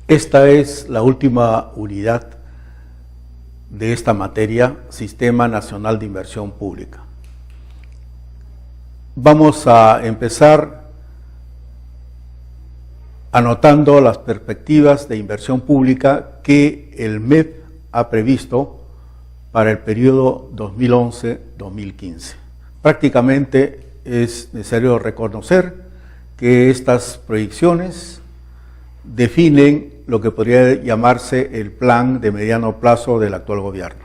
Esta es la última unidad de esta materia, Sistema Nacional de Inversión Pública. Vamos a empezar anotando las perspectivas de inversión pública que el MEP ha previsto para el periodo 2011-2015. Prácticamente es necesario reconocer que estas proyecciones definen lo que podría llamarse el plan de mediano plazo del actual gobierno.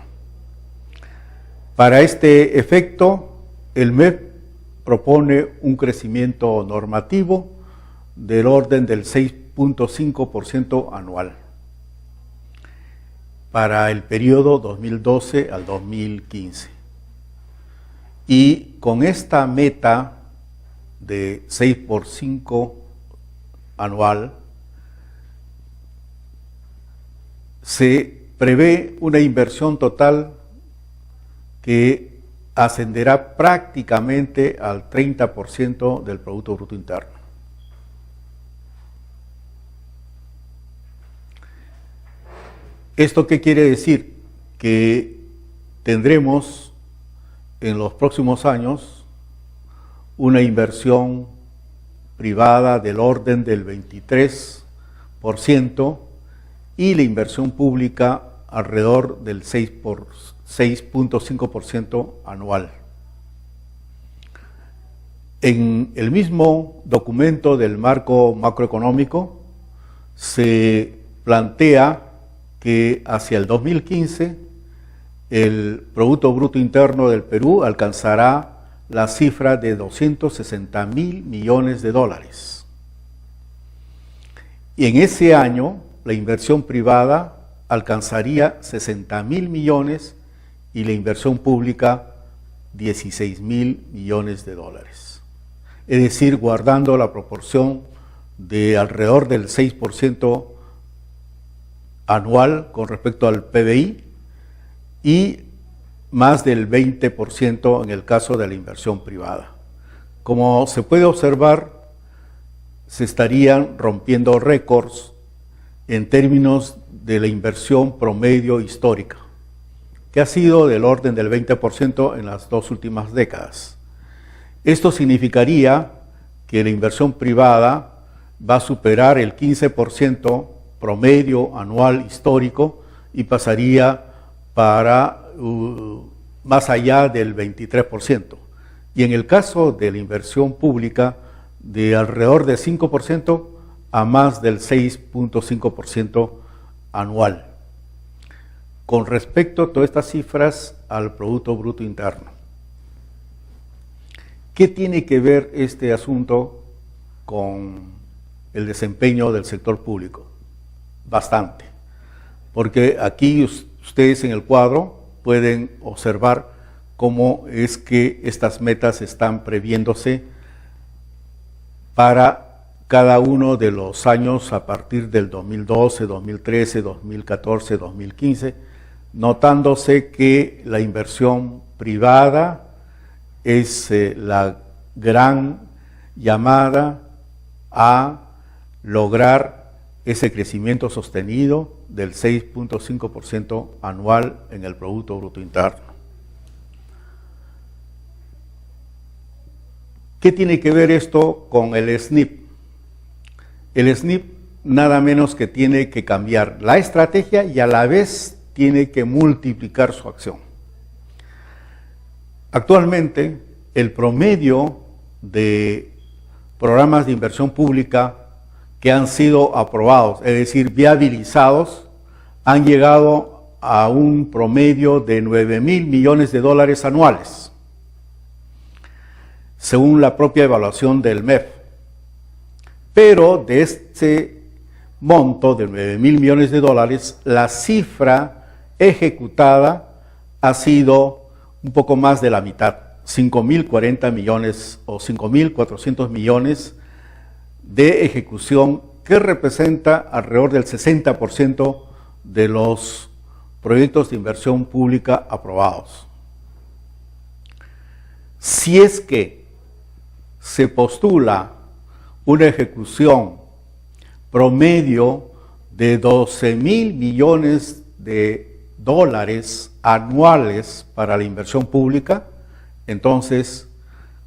Para este efecto, el MEP propone un crecimiento normativo del orden del 6.5% anual para el periodo 2012 al 2015. Y con esta meta de 6% anual, se prevé una inversión total que ascenderá prácticamente al 30% del Producto Bruto Interno. ¿Esto qué quiere decir? Que tendremos en los próximos años una inversión privada del orden del 23% y la inversión pública alrededor del 6.5% anual. En el mismo documento del marco macroeconómico se plantea que hacia el 2015 el Producto Bruto Interno del Perú alcanzará la cifra de 260.000 millones de dólares. Y en ese año la inversión privada alcanzaría 60.000 millones y la inversión pública 16.000 millones de dólares. Es decir, guardando la proporción de alrededor del 6% anual con respecto al PBI y más del 20% en el caso de la inversión privada. Como se puede observar, se estarían rompiendo récords en términos de la inversión promedio histórica, que ha sido del orden del 20% en las dos últimas décadas. Esto significaría que la inversión privada va a superar el 15% promedio anual histórico y pasaría para más allá del 23%. Y en el caso de la inversión pública, de alrededor de 5% a más del 6.5% anual. Con respecto a todas estas cifras al Producto Bruto Interno, ¿qué tiene que ver este asunto con el desempeño del sector público? Bastante, porque aquí ustedes en el cuadro pueden observar cómo es que estas metas están previéndose para cada uno de los años a partir del 2012, 2013, 2014, 2015, notándose que la inversión privada es la gran llamada a lograr ese crecimiento sostenido del 6.5% anual en el Producto Bruto Interno. ¿Qué tiene que ver esto con el SNIP? El SNIP nada menos que tiene que cambiar la estrategia y a la vez tiene que multiplicar su acción. Actualmente, el promedio de programas de inversión pública que han sido aprobados, es decir, viabilizados, han llegado a un promedio de 9.000 millones de dólares anuales, según la propia evaluación del MEF. Pero de este monto de 9.000 millones de dólares, la cifra ejecutada ha sido un poco más de la mitad, 5.040 millones o 5.400 millones de ejecución, que representa alrededor del 60% de los proyectos de inversión pública aprobados. Si es que se postula una ejecución promedio de 12.000 millones de dólares anuales para la inversión pública, entonces,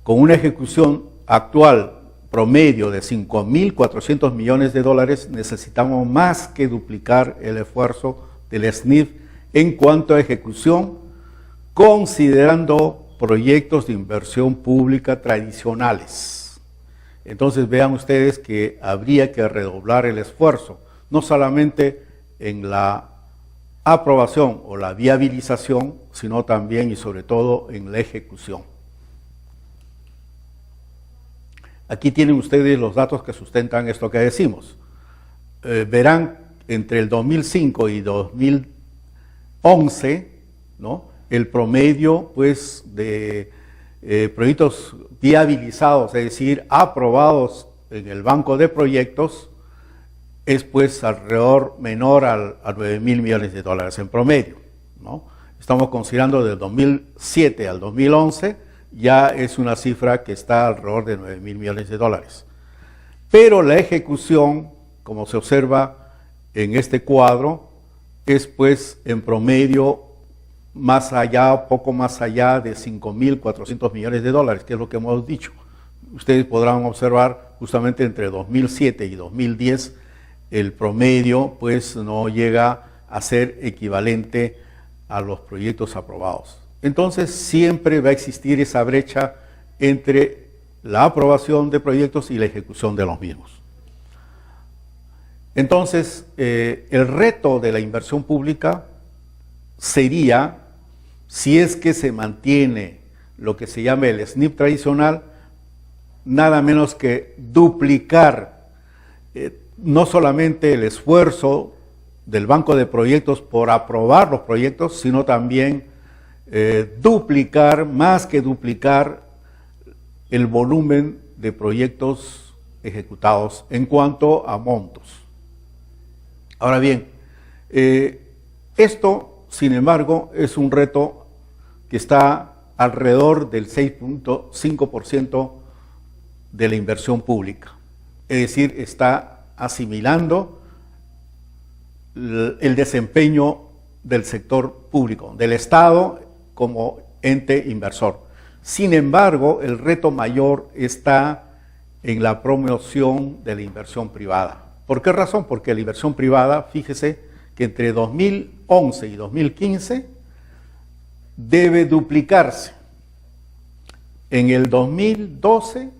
con una ejecución actual promedio de 5.400 millones de dólares, necesitamos más que duplicar el esfuerzo del SNIF en cuanto a ejecución, considerando proyectos de inversión pública tradicionales. Entonces vean ustedes que habría que redoblar el esfuerzo, no solamente en la aprobación o la viabilización, sino también y sobre todo en la ejecución. Aquí tienen ustedes los datos que sustentan esto que decimos. Verán, entre el 2005 y 2011, ¿no?, el promedio pues, de proyectos viabilizados, es decir, aprobados en el banco de proyectos, es pues alrededor menor a 9.000 millones de dólares en promedio, ¿no? Estamos considerando del 2007 al 2011, ya es una cifra que está alrededor de 9.000 millones de dólares. Pero la ejecución, como se observa en este cuadro, es pues en promedio más allá, poco más allá de 5.400 millones de dólares, que es lo que hemos dicho. Ustedes podrán observar justamente entre 2007 y 2010, el promedio pues no llega a ser equivalente a los proyectos aprobados. Entonces siempre va a existir esa brecha entre la aprobación de proyectos y la ejecución de los mismos. Entonces, el reto de la inversión pública sería, si es que se mantiene lo que se llama el SNIP tradicional, nada menos que duplicar no solamente el esfuerzo del banco de proyectos por aprobar los proyectos, sino también duplicar, más que duplicar, el volumen de proyectos ejecutados en cuanto a montos. Ahora bien, esto, sin embargo, es un reto que está alrededor del 6.5% de la inversión pública. Es decir, está asimilando el desempeño del sector público, del Estado como ente inversor. Sin embargo, el reto mayor está en la promoción de la inversión privada. ¿Por qué razón? Porque la inversión privada, fíjese que entre 2011 y 2015 debe duplicarse. En el 2012,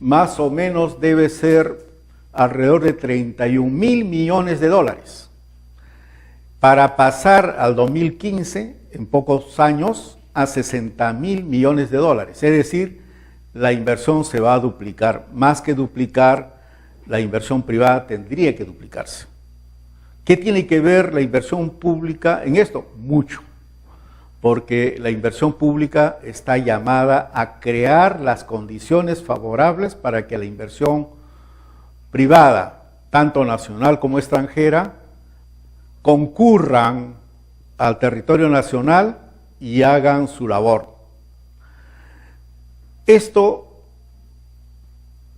más o menos debe ser alrededor de 31.000 millones de dólares. Para pasar al 2015, en pocos años, a 60.000 millones de dólares. Es decir, la inversión se va a duplicar. Más que duplicar, la inversión privada tendría que duplicarse. ¿Qué tiene que ver la inversión pública en esto? Mucho. Porque la inversión pública está llamada a crear las condiciones favorables para que la inversión privada, tanto nacional como extranjera, concurran al territorio nacional y hagan su labor. Esto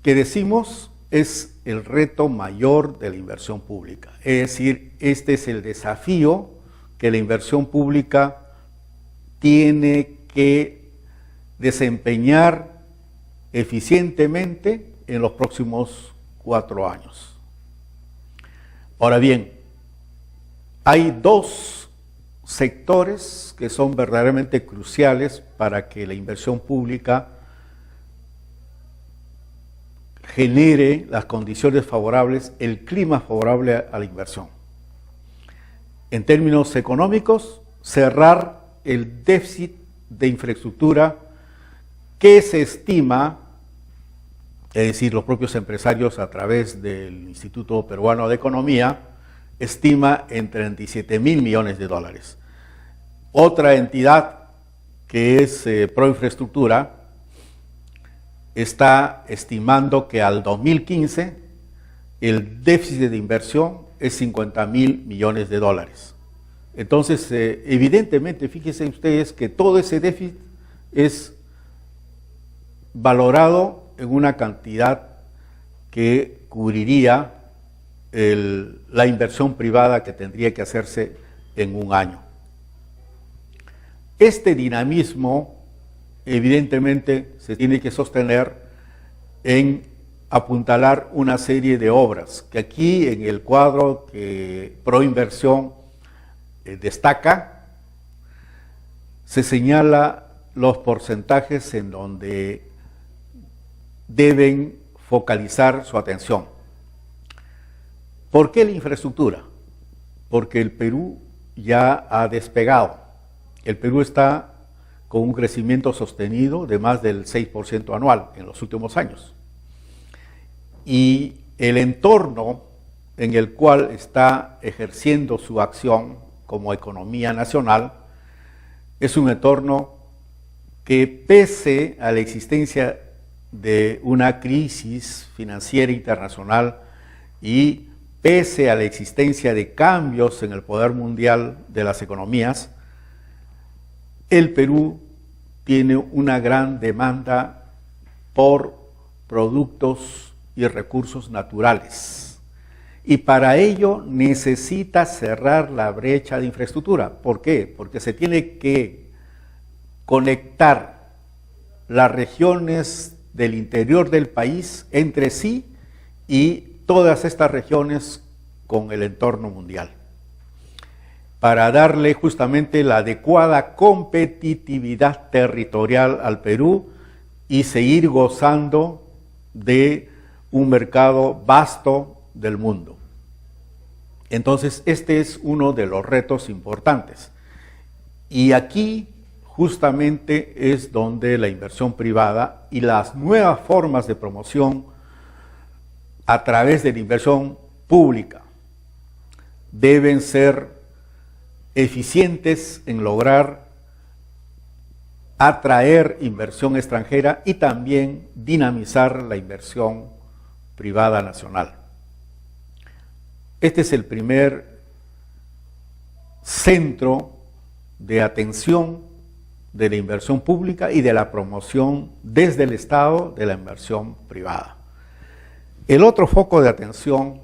que decimos es el reto mayor de la inversión pública. Es decir, este es el desafío que la inversión pública tiene que desempeñar eficientemente en los próximos 4 años. Ahora bien, hay dos sectores que son verdaderamente cruciales para que la inversión pública genere las condiciones favorables, el clima favorable a la inversión. En términos económicos, cerrar el déficit de infraestructura que se estima, es decir, los propios empresarios a través del Instituto Peruano de Economía, estima en 37.000 millones de dólares. Otra entidad que es Proinfraestructura está estimando que al 2015 el déficit de inversión es 50.000 millones de dólares. Entonces, evidentemente, fíjense ustedes que todo ese déficit es valorado en una cantidad que cubriría la inversión privada que tendría que hacerse en un año. Este dinamismo, evidentemente, se tiene que sostener en apuntalar una serie de obras, que aquí en el cuadro que Proinversión destaca, se señala los porcentajes en donde deben focalizar su atención. ¿Por qué la infraestructura? Porque el Perú ya ha despegado. El Perú está con un crecimiento sostenido de más del 6% anual en los últimos años. Y el entorno en el cual está ejerciendo su acción como economía nacional es un entorno que, pese a la existencia de una crisis financiera internacional y pese a la existencia de cambios en el poder mundial de las economías, el Perú tiene una gran demanda por productos y recursos naturales. Y para ello necesita cerrar la brecha de infraestructura. ¿Por qué? Porque se tiene que conectar las regiones del interior del país entre sí y todas estas regiones con el entorno mundial, para darle justamente la adecuada competitividad territorial al Perú y seguir gozando de un mercado vasto del mundo. Entonces, este es uno de los retos importantes. Y aquí justamente es donde la inversión privada y las nuevas formas de promoción a través de la inversión pública deben ser eficientes en lograr atraer inversión extranjera y también dinamizar la inversión privada nacional. Este es el primer centro de atención de la inversión pública y de la promoción desde el Estado de la inversión privada. El otro foco de atención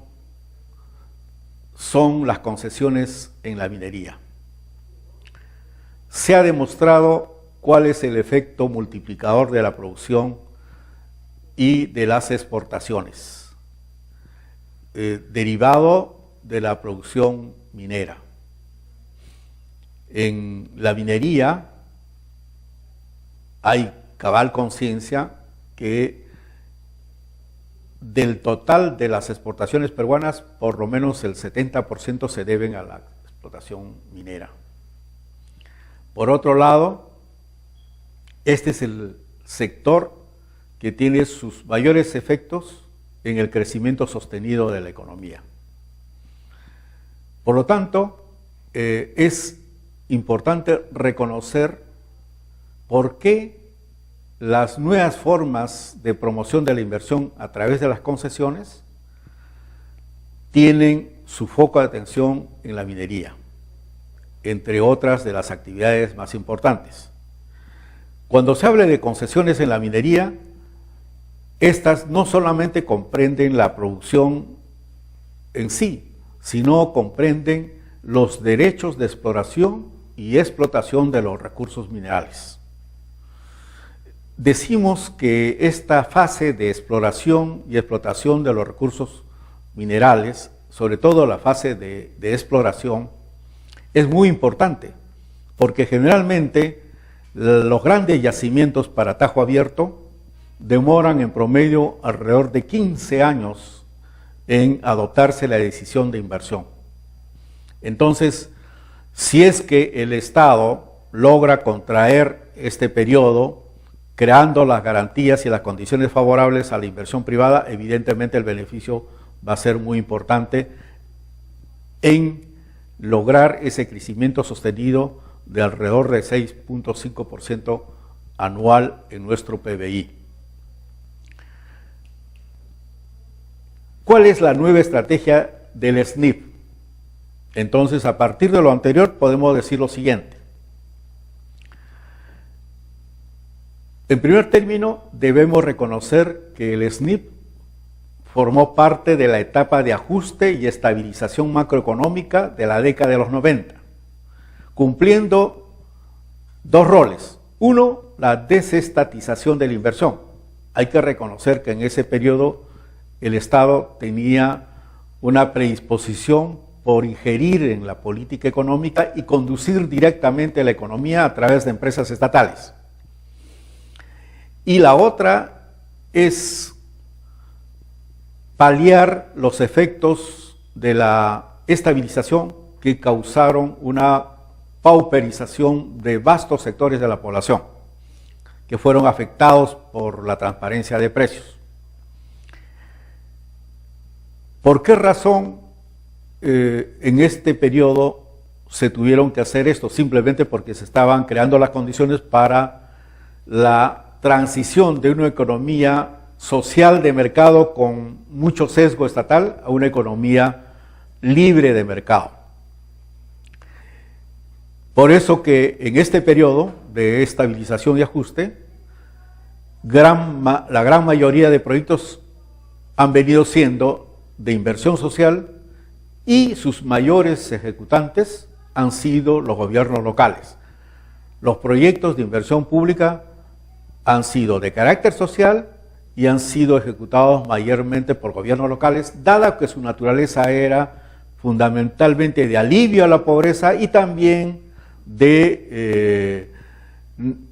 son las concesiones en la minería. Se ha demostrado cuál es el efecto multiplicador de la producción y de las exportaciones, derivado de la producción minera. En la minería hay cabal conciencia que del total de las exportaciones peruanas, por lo menos el 70% se deben a la explotación minera. Por otro lado, este es el sector que tiene sus mayores efectos en el crecimiento sostenido de la economía. Por lo tanto, es importante reconocer por qué las nuevas formas de promoción de la inversión a través de las concesiones tienen su foco de atención en la minería, entre otras de las actividades más importantes. Cuando se habla de concesiones en la minería, estas no solamente comprenden la producción en sí, sino comprenden los derechos de exploración y explotación de los recursos minerales. Decimos que esta fase de exploración y explotación de los recursos minerales, sobre todo la fase de exploración, es muy importante, porque generalmente los grandes yacimientos para tajo abierto demoran en promedio alrededor de 15 años en adoptarse la decisión de inversión. Entonces, si es que el Estado logra contraer este periodo, creando las garantías y las condiciones favorables a la inversión privada, evidentemente el beneficio va a ser muy importante en lograr ese crecimiento sostenido de alrededor de 6.5% anual en nuestro PBI. ¿Cuál es la nueva estrategia del SNIP? Entonces, a partir de lo anterior, podemos decir lo siguiente. En primer término, debemos reconocer que el SNIP formó parte de la etapa de ajuste y estabilización macroeconómica de la década de los 90, cumpliendo dos roles. Uno, la desestatización de la inversión. Hay que reconocer que en ese periodo el Estado tenía una predisposición por ingerir en la política económica y conducir directamente la economía a través de empresas estatales. Y la otra es paliar los efectos de la estabilización que causaron una pauperización de vastos sectores de la población, que fueron afectados por la transparencia de precios. ¿Por qué razón en este periodo se tuvieron que hacer esto? Simplemente porque se estaban creando las condiciones para la transición de una economía social de mercado con mucho sesgo estatal a una economía libre de mercado. Por eso que en este periodo de estabilización y ajuste, la gran mayoría de proyectos han venido siendo de inversión social y sus mayores ejecutantes han sido los gobiernos locales. Los proyectos de inversión pública han sido de carácter social y han sido ejecutados mayormente por gobiernos locales, dada que su naturaleza era fundamentalmente de alivio a la pobreza y también de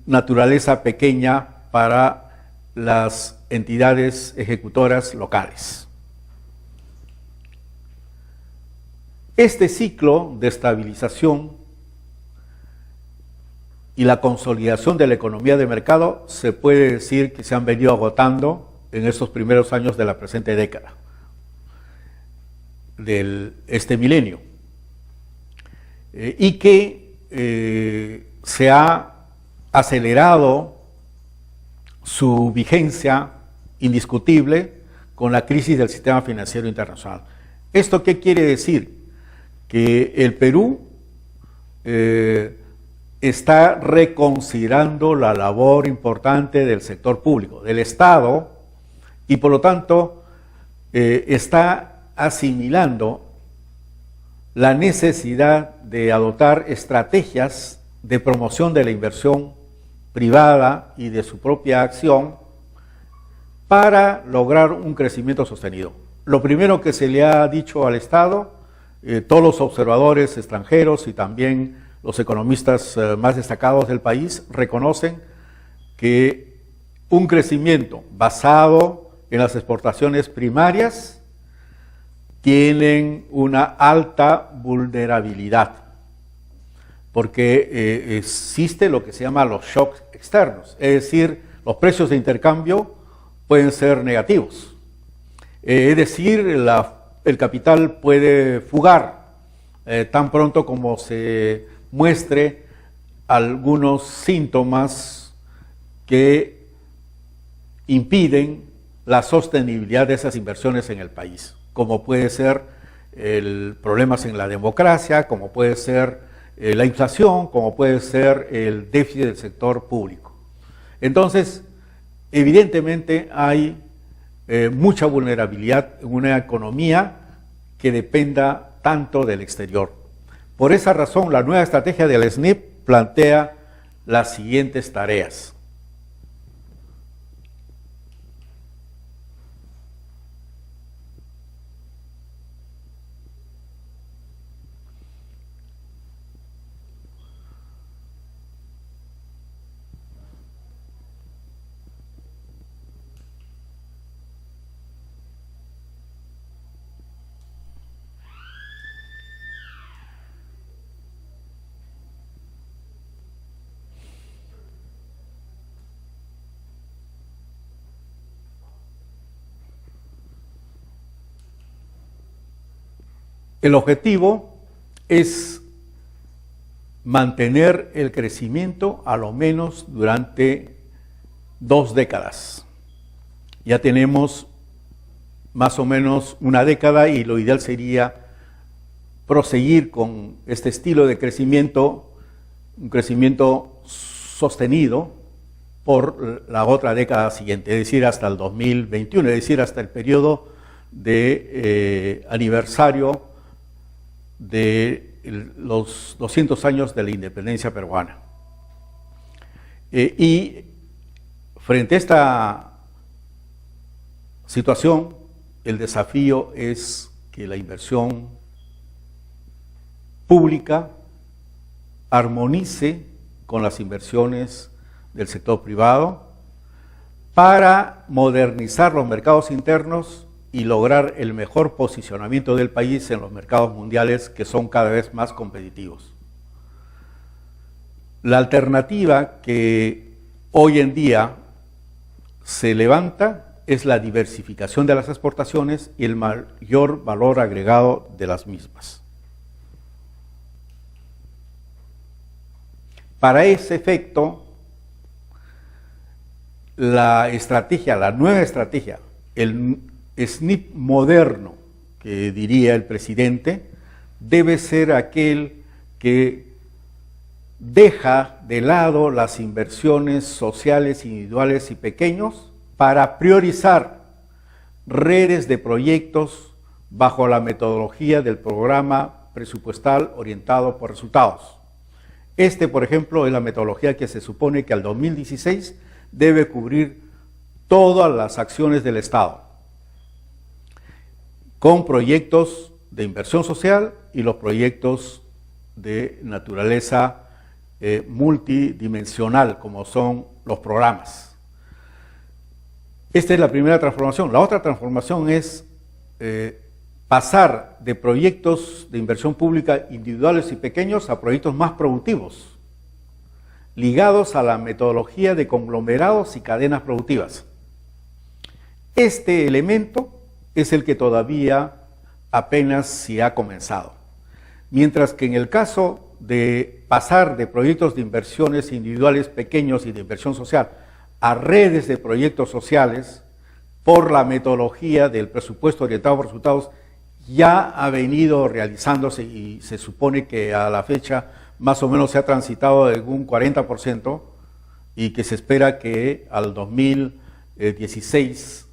naturaleza pequeña para las entidades ejecutoras locales. Este ciclo de estabilización y la consolidación de la economía de mercado se puede decir que se han venido agotando en estos primeros años de la presente década, de este milenio, y que se ha acelerado su vigencia indiscutible con la crisis del sistema financiero internacional. ¿Esto qué quiere decir? Que el Perú está reconsiderando la labor importante del sector público, del Estado, y por lo tanto está asimilando la necesidad de adoptar estrategias de promoción de la inversión privada y de su propia acción para lograr un crecimiento sostenido. Lo primero que se le ha dicho al Estado, todos los observadores extranjeros y también los economistas más destacados del país reconocen que un crecimiento basado en las exportaciones primarias tienen una alta vulnerabilidad, porque existe lo que se llama los shocks externos, es decir, los precios de intercambio pueden ser negativos, es decir, el capital puede fugar tan pronto como se muestre algunos síntomas que impiden la sostenibilidad de esas inversiones en el país, como puede ser problemas en la democracia, como puede ser la inflación, como puede ser el déficit del sector público. Entonces, evidentemente hay mucha vulnerabilidad en una economía que dependa tanto del exterior. Por esa razón, la nueva estrategia del SNIP plantea las siguientes tareas. El objetivo es mantener el crecimiento a lo menos durante 2 décadas. Ya tenemos más o menos una década y lo ideal sería proseguir con este estilo de crecimiento, un crecimiento sostenido por la otra década siguiente, es decir, hasta el 2021, es decir, hasta el periodo de aniversario de los 200 años de la independencia peruana. Y frente a esta situación, el desafío es que la inversión pública armonice con las inversiones del sector privado para modernizar los mercados internos y lograr el mejor posicionamiento del país en los mercados mundiales, que son cada vez más competitivos. La alternativa que hoy en día se levanta es la diversificación de las exportaciones y el mayor valor agregado de las mismas. Para ese efecto, la nueva estrategia, el SNIP moderno, que diría el presidente, debe ser aquel que deja de lado las inversiones sociales individuales y pequeños para priorizar redes de proyectos bajo la metodología del programa presupuestal orientado por resultados. Por ejemplo, es la metodología que se supone que al 2016 debe cubrir todas las acciones del Estado, con proyectos de inversión social y los proyectos de naturaleza multidimensional, como son los programas. Esta es la primera transformación. La otra transformación es pasar de proyectos de inversión pública individuales y pequeños a proyectos más productivos, ligados a la metodología de conglomerados y cadenas productivas. Este elemento es el que todavía apenas se ha comenzado. Mientras que en el caso de pasar de proyectos de inversiones individuales pequeños y de inversión social a redes de proyectos sociales, por la metodología del presupuesto orientado por resultados, ya ha venido realizándose y se supone que a la fecha más o menos se ha transitado de un 40% y que se espera que al 2016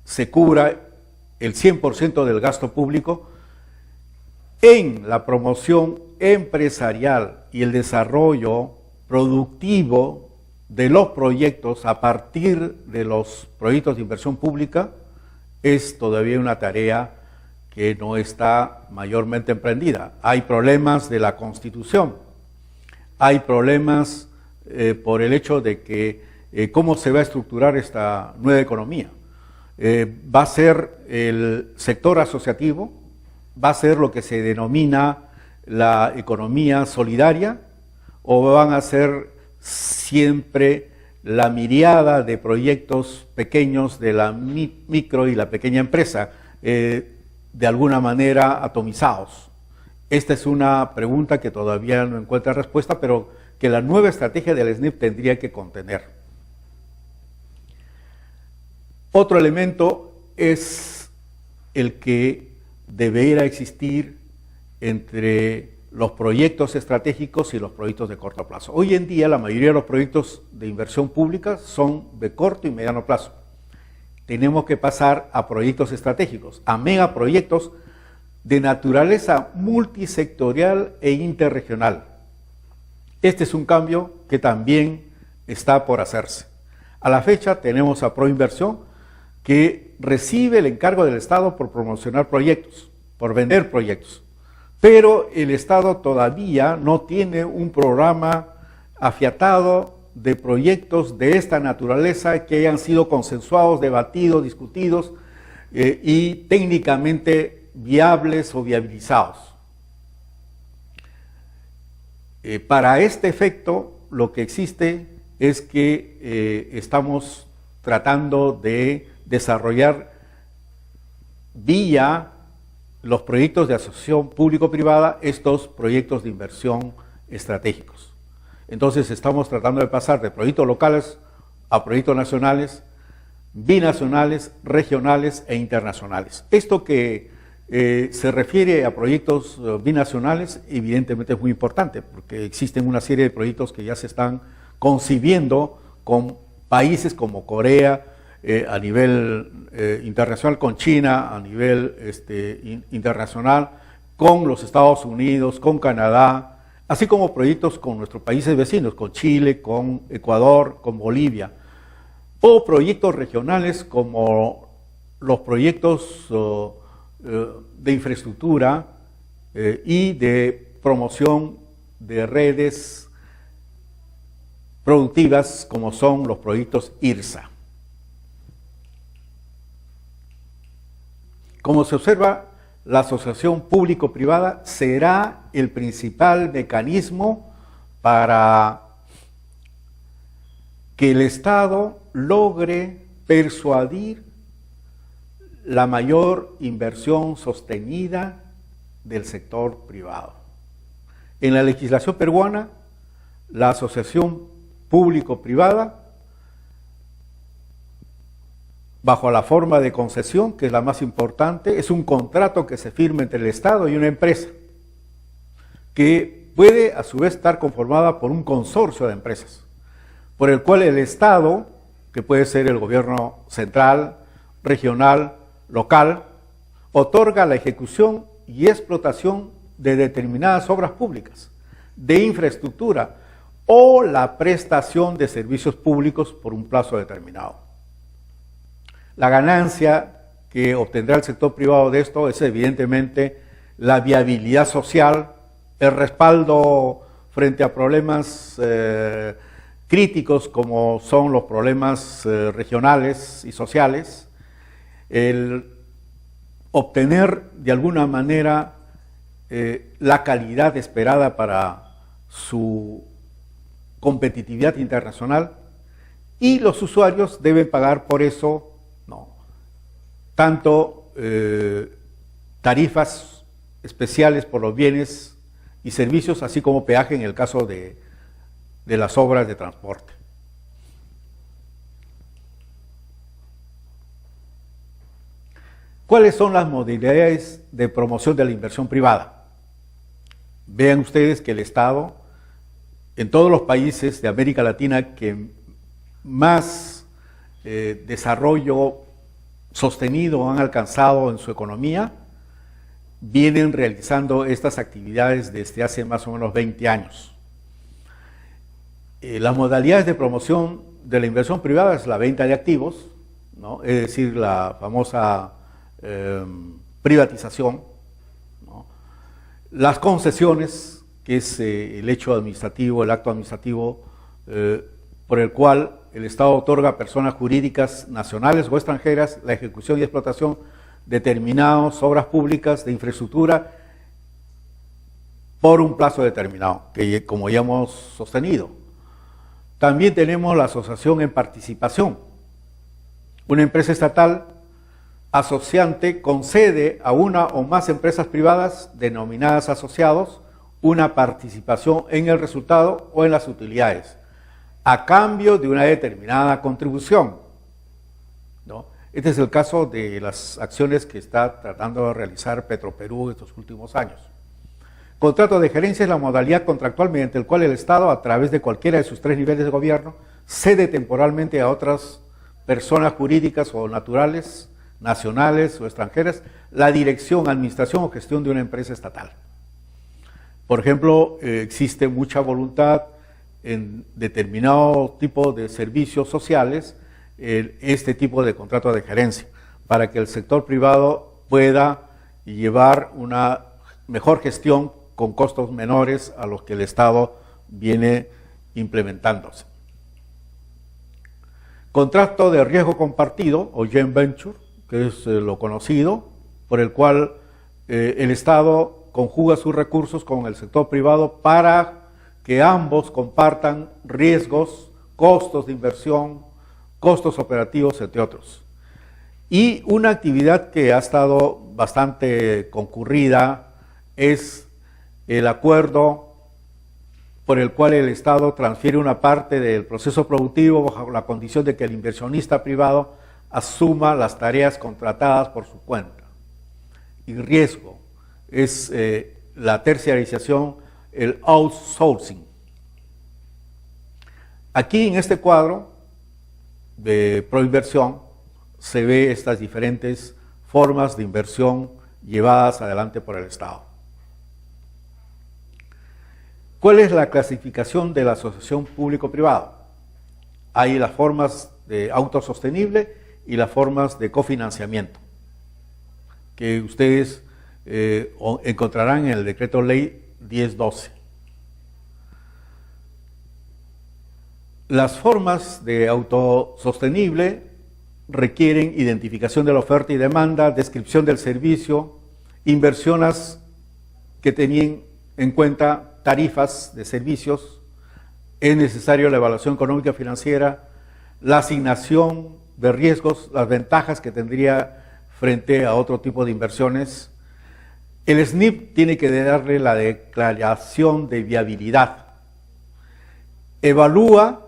se cubra el 100% del gasto público en la promoción empresarial y el desarrollo productivo de los proyectos a partir de los proyectos de inversión pública. Es todavía una tarea que no está mayormente emprendida. Hay problemas de la Constitución, hay problemas por el hecho de que cómo se va a estructurar esta nueva economía. Va a ser el sector asociativo, va a ser lo que se denomina la economía solidaria, o van a ser siempre la miriada de proyectos pequeños de la micro y la pequeña empresa, de alguna manera atomizados. Esta es una pregunta que todavía no encuentra respuesta, pero que la nueva estrategia del SNIP tendría que contener. Otro elemento es el que debería existir entre los proyectos estratégicos y los proyectos de corto plazo. Hoy en día la mayoría de los proyectos de inversión pública son de corto y mediano plazo. Tenemos que pasar a proyectos estratégicos, a megaproyectos de naturaleza multisectorial e interregional. Este es un cambio que también está por hacerse. A la fecha tenemos a Proinversión, que recibe el encargo del Estado por promocionar proyectos, por vender proyectos, pero el Estado todavía no tiene un programa afiatado de proyectos de esta naturaleza que hayan sido consensuados, debatidos, discutidos y técnicamente viables o viabilizados. Para este efecto, lo que existe es que estamos tratando de desarrollar vía los proyectos de asociación público-privada estos proyectos de inversión estratégicos. Entonces estamos tratando de pasar de proyectos locales a proyectos nacionales, binacionales, regionales e internacionales. Esto que se refiere a proyectos binacionales, evidentemente es muy importante, porque existen una serie de proyectos que ya se están concibiendo con países como Corea, a nivel internacional con China, a nivel internacional con los Estados Unidos, con Canadá, así como proyectos con nuestros países vecinos, con Chile, con Ecuador, con Bolivia, o proyectos regionales como los proyectos de infraestructura y de promoción de redes productivas como son los proyectos IRSA. Como se observa, la asociación público-privada será el principal mecanismo para que el Estado logre persuadir la mayor inversión sostenida del sector privado. En la legislación peruana, la asociación público-privada, bajo la forma de concesión, que es la más importante, es un contrato que se firma entre el Estado y una empresa, que puede a su vez estar conformada por un consorcio de empresas, por el cual el Estado, que puede ser el gobierno central, regional, local, otorga la ejecución y explotación de determinadas obras públicas, de infraestructura o la prestación de servicios públicos por un plazo determinado. La ganancia que obtendrá el sector privado de esto es evidentemente la viabilidad social, el respaldo frente a problemas críticos como son los problemas regionales y sociales, el obtener de alguna manera la calidad esperada para su competitividad internacional, y los usuarios deben pagar por eso tanto tarifas especiales por los bienes y servicios, así como peaje en el caso de las obras de transporte. ¿Cuáles son las modalidades de promoción de la inversión privada? Vean ustedes que el Estado, en todos los países de América Latina que más desarrollo sostenido han alcanzado en su economía, vienen realizando estas actividades desde hace más o menos 20 años. Las modalidades de promoción de la inversión privada es la venta de activos, ¿no? Es decir, la famosa privatización, ¿no? Las concesiones, que es el hecho administrativo, el acto administrativo por el cual el Estado otorga a personas jurídicas nacionales o extranjeras la ejecución y explotación de determinadas obras públicas de infraestructura por un plazo determinado, que como ya hemos sostenido. También tenemos la asociación en participación. Una empresa estatal asociante concede a una o más empresas privadas denominadas asociados una participación en el resultado o en las utilidades, a cambio de una determinada contribución, ¿no? Este es el caso de las acciones que está tratando de realizar Petroperú estos últimos años. Contrato de gerencia es la modalidad contractual mediante el cual el Estado, a través de cualquiera de sus 3 niveles de gobierno, cede temporalmente a otras personas jurídicas o naturales, nacionales o extranjeras, la dirección, administración o gestión de una empresa estatal. Por ejemplo, existe mucha voluntad en determinado tipo de servicios sociales, este tipo de contrato de gerencia, para que el sector privado pueda llevar una mejor gestión con costos menores a los que el Estado viene implementándose. Contrato de riesgo compartido o joint venture, que es lo conocido, por el cual el Estado conjuga sus recursos con el sector privado para que ambos compartan riesgos, costos de inversión, costos operativos, entre otros. Y una actividad que ha estado bastante concurrida es el acuerdo por el cual el Estado transfiere una parte del proceso productivo bajo la condición de que el inversionista privado asuma las tareas contratadas por su cuenta. Y riesgo es la terciarización, el outsourcing. Aquí en este cuadro de proinversión se ve estas diferentes formas de inversión llevadas adelante por el Estado. ¿Cuál es la clasificación de la asociación público-privada? Hay las formas de autosostenible y las formas de cofinanciamiento, que ustedes encontrarán en el Decreto Ley 1012. Las formas de autosostenible requieren identificación de la oferta y demanda, descripción del servicio, inversiones que tenían en cuenta tarifas de servicios, es necesario la evaluación económica y financiera, la asignación de riesgos, las ventajas que tendría frente a otro tipo de inversiones. El SNIP tiene que darle la declaración de viabilidad. Evalúa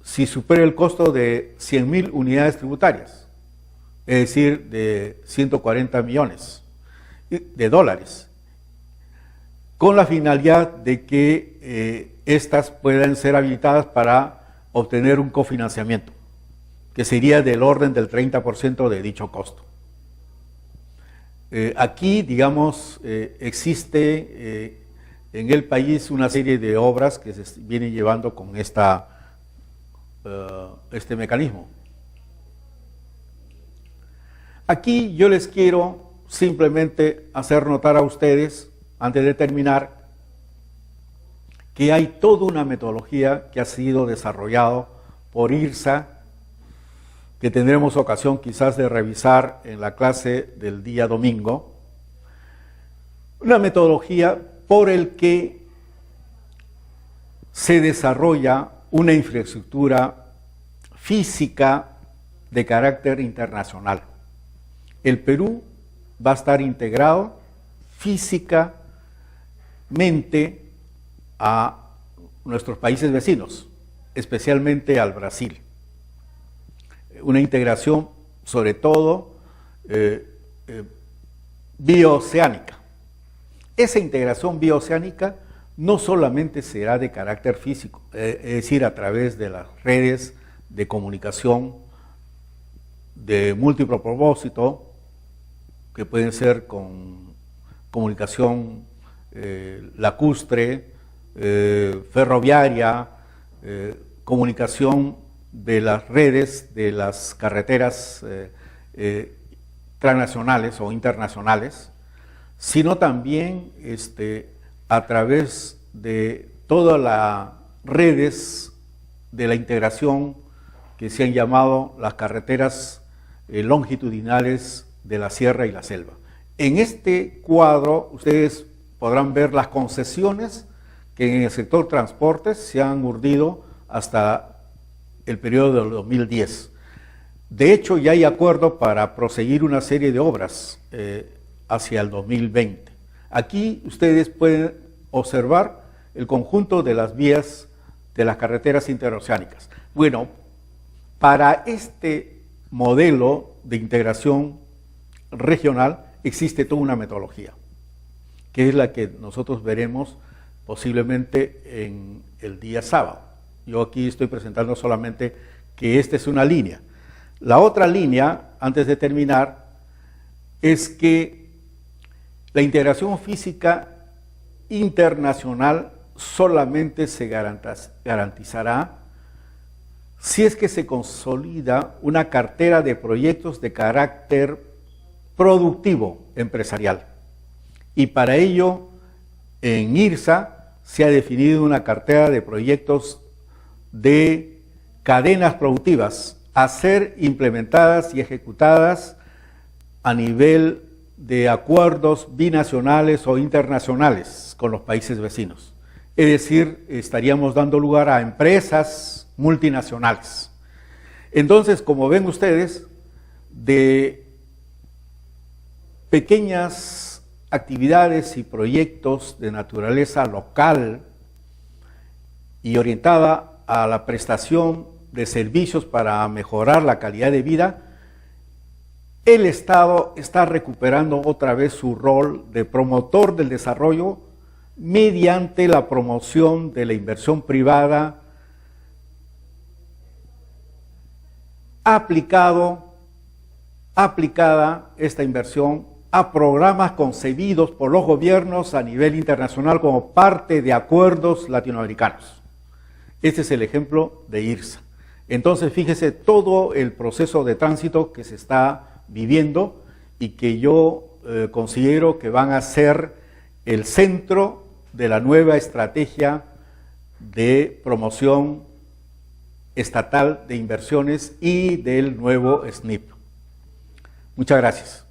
si supera el costo de 100.000 unidades tributarias, es decir, de 140 millones de dólares, con la finalidad de que estas puedan ser habilitadas para obtener un cofinanciamiento, que sería del orden del 30% de dicho costo. Aquí, digamos, existe en el país una serie de obras que se vienen llevando con este mecanismo. Aquí yo les quiero simplemente hacer notar a ustedes, antes de terminar, que hay toda una metodología que ha sido desarrollada por IRSA, que tendremos ocasión quizás de revisar en la clase del día domingo, una metodología por el que se desarrolla una infraestructura física de carácter internacional. El Perú va a estar integrado físicamente a nuestros países vecinos, especialmente al Brasil. Una integración sobre todo bioceánica. Esa integración bioceánica no solamente será de carácter físico, es decir, a través de las redes de comunicación de múltiplo propósito, que pueden ser con comunicación lacustre, ferroviaria, comunicación de las redes, de las carreteras transnacionales o internacionales, sino también a través de todas las redes de la integración que se han llamado las carreteras longitudinales de la sierra y la selva. En este cuadro ustedes podrán ver las concesiones que en el sector transportes se han urdido hasta el periodo del 2010. De hecho, ya hay acuerdo para proseguir una serie de obras hacia el 2020. Aquí ustedes pueden observar el conjunto de las vías de las carreteras interoceánicas. Bueno, para este modelo de integración regional existe toda una metodología, que es la que nosotros veremos posiblemente en el día sábado. Yo aquí estoy presentando solamente que esta es una línea. La otra línea, antes de terminar, es que la integración física internacional solamente se garantizará si es que se consolida una cartera de proyectos de carácter productivo empresarial. Y para ello, en IRSA se ha definido una cartera de proyectos de cadenas productivas a ser implementadas y ejecutadas a nivel de acuerdos binacionales o internacionales con los países vecinos. Es decir, estaríamos dando lugar a empresas multinacionales. Entonces, como ven ustedes, de pequeñas actividades y proyectos de naturaleza local y orientada a la prestación de servicios para mejorar la calidad de vida, el Estado está recuperando otra vez su rol de promotor del desarrollo mediante la promoción de la inversión privada aplicado aplicada esta inversión a programas concebidos por los gobiernos a nivel internacional como parte de acuerdos latinoamericanos. Este es el ejemplo de IRSA. Entonces, fíjese todo el proceso de tránsito que se está viviendo y que yo considero que van a ser el centro de la nueva estrategia de promoción estatal de inversiones y del nuevo SNIP. Muchas gracias.